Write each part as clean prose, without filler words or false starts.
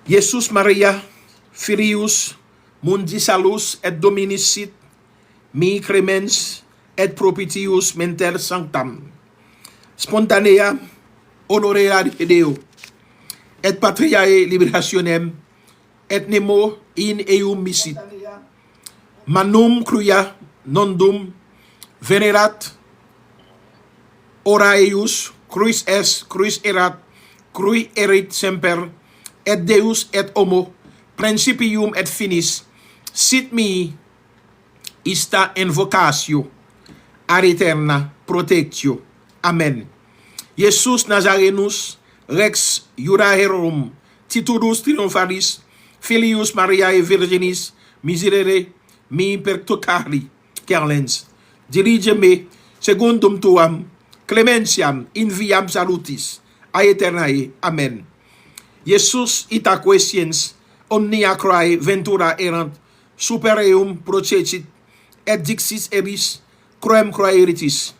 Jesus Maria, Filius, mundi salus et dominicit, mi cremens et propitius menter sanctam. Spontanea, honorea Deo, et patriae liberationem, et nemo in eum misit. Manum cruia nondum venerat ora eius, cruis es, cruis erat, crui erit semper, et Deus et homo, principium et finis, sit mi ista invocatio, ad aeterna protectio. Amen. Jesus Nazarenus, Rex Iudaeorum, titulus triumphalis, Filius Mariae Virginis, miserere mi pertocari, Carlens, dirige me, secundum tuam, clementiam in viam salutis, aeternae. Amen. Jesus ita quiesciens, omnia crae ventura erant, super eum procecit, et dixis eris, cruem craeritis.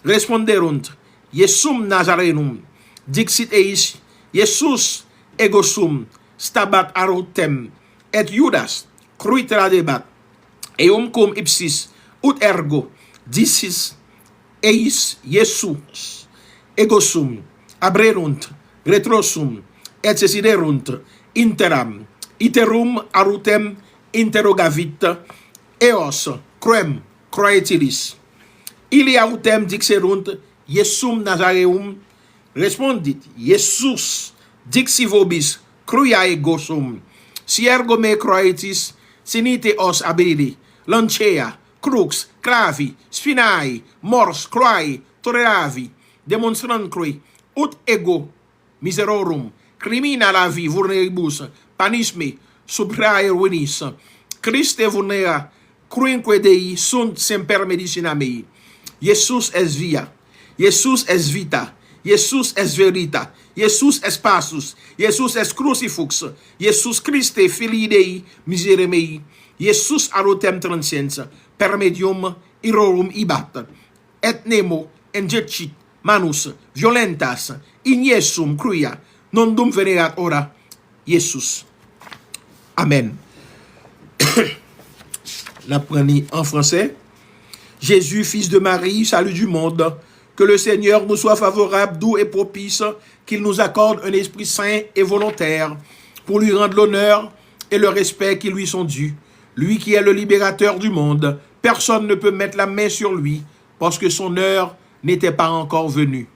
Responderunt, Iesum Nazarenum, dixit eis, Jesus ego sum, stabat arutem, et Judas, cruit radebat, eum cum ipsis, ut ergo, dicis eis Jesus, ego sum, abrerunt, retrosum, et sesiderunt interam, iterum arutem interrogavit, eos cruem croetilis. Ili autem dixerunt, Iesum Nazareum, respondit, Jesus, dixi vobis, cruia ego sum, si ergo me croetis, sinite os abili, lancea, crux, clavi, spinae, mors, croae, toreavi, demonstrantque, ut ego miserorum, crimina lavi vulneribus, panisme, suprae ruinis, Christe vulnera, cruinque Dei sunt semper medicina mei. Jesus es via, Jesus es vita, Jesus es verita, Jesus es passus, Jesus es crucifix, Jesus Christe filii Dei misere mei, Jesus arutem transiens, per medium irorum ibat, et nemo engecit manus violentas, in Iesum cruia, non dum venerat ora Jesus. Amen. La prenez en français. Jésus, fils de Marie, salut du monde, que le Seigneur nous soit favorable, doux et propice, qu'il nous accorde un esprit saint et volontaire, pour lui rendre l'honneur et le respect qui lui sont dus. Lui qui est le libérateur du monde, personne ne peut mettre la main sur lui, parce que son heure n'était pas encore venue.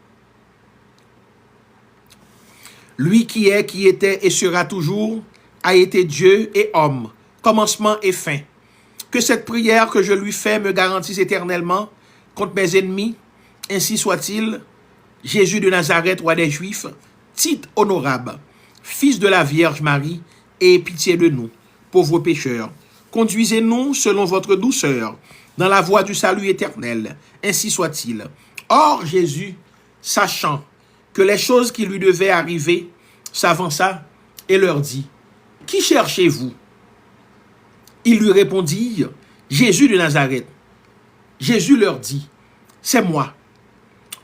Lui qui est, qui était et sera toujours, a été Dieu et homme, commencement et fin. Que cette prière que je lui fais me garantisse éternellement contre mes ennemis, ainsi soit-il. Jésus de Nazareth, roi des Juifs, titre honorable, fils de la Vierge Marie, aie pitié de nous, pauvres pécheurs. Conduisez-nous selon votre douceur, dans la voie du salut éternel, ainsi soit-il. Or Jésus, sachant que les choses qui lui devaient arriver, s'avança et leur dit, « Qui cherchez-vous » Ils lui répondirent, « Jésus de Nazareth. » Jésus leur dit, « C'est moi. »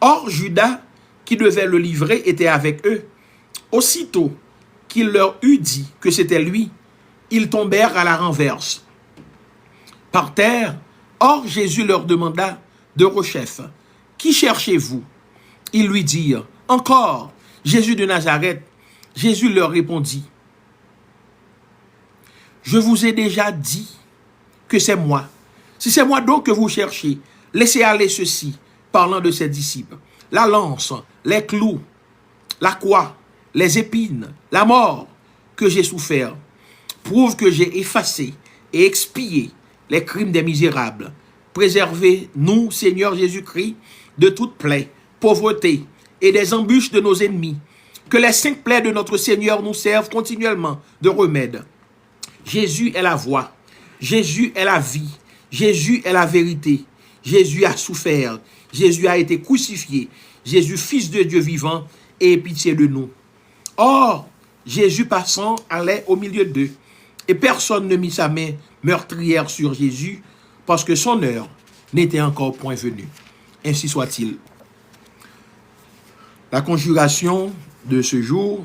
Or Judas, qui devait le livrer, était avec eux. Aussitôt qu'il leur eut dit que c'était lui, ils tombèrent à la renverse. Par terre, or Jésus leur demanda de rechef, « Qui cherchez-vous » Ils lui dirent, « Encore, Jésus de Nazareth. » Jésus leur répondit, « Je vous ai déjà dit que c'est moi. Si c'est moi donc que vous cherchez, laissez aller ceci, parlant de ses disciples. La lance, les clous, la croix, les épines, la mort que j'ai souffert, prouve que j'ai effacé et expié les crimes des misérables. Préservez-nous, Seigneur Jésus-Christ, de toute plaie, pauvreté et des embûches de nos ennemis. Que les 5 plaies de notre Seigneur nous servent continuellement de remède. Jésus est la voie, Jésus est la vie, Jésus est la vérité. Jésus a souffert, Jésus a été crucifié, Jésus, fils de Dieu vivant, ait pitié de nous. Or, Jésus passant allait au milieu d'eux, et personne ne mit sa main meurtrière sur Jésus, parce que son heure n'était encore point venue. Ainsi soit-il. La conjuration de ce jour,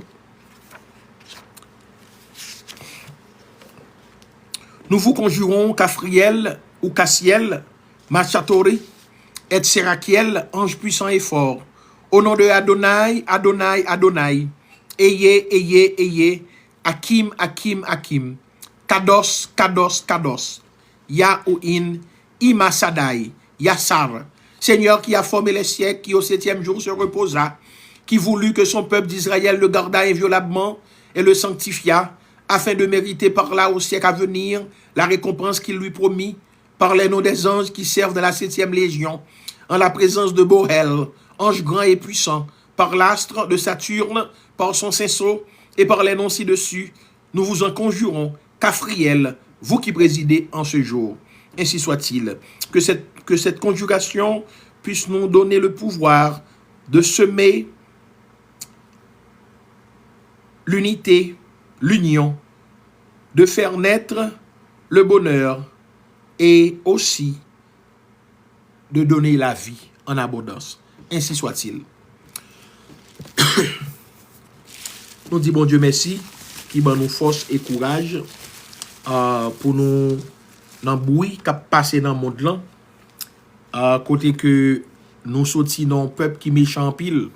Nous vous conjurons Caphriel ou Cassiel, Machatori, et Sérachiel, ange puissant et fort. Au nom de Adonai, Adonai, Adonai, Ayez, Hakim, Hakim, Hakim, Kados, Kados, Kados, Yahuin, Imasadai, Yassar, Seigneur qui a formé les siècles, qui au 7e jour se reposa, qui voulut que son peuple d'Israël le garda inviolablement et le sanctifia, afin de mériter par là au siècle à venir la récompense qu'il lui promit, par les noms des anges qui servent dans la 7e légion, en la présence de Bohel, ange grand et puissant, par l'astre de Saturne, par son cinceau, et par les noms ci-dessus, nous vous en conjurons, Caphriel, vous qui présidez en ce jour. Ainsi soit-il. Que cette conjuration puisse nous donner le pouvoir de semer l'unité, l'union, de faire naître le bonheur et aussi de donner la vie en abondance. Ainsi soit-il. Nous disons bon Dieu merci, qui ban nous force et courage pour nous dans bruit qui passe dans le monde là, côté que nous sortis dans un peuple qui méchant en pile.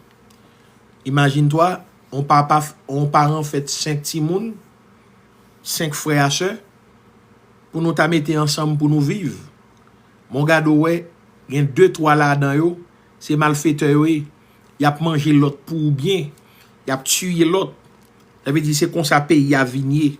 Imagine-toi, on parent fait 5 timouns, 5 frères et sœurs, pour nous mettre ensemble pour nous vivre. Mon gars, ouais, il y a 2-3 là-dedans, yo, c'est malfaiteur, il a mangé l'autre pour bien, il a tué l'autre. Ça veut dire c'est comme ça pays à vigner.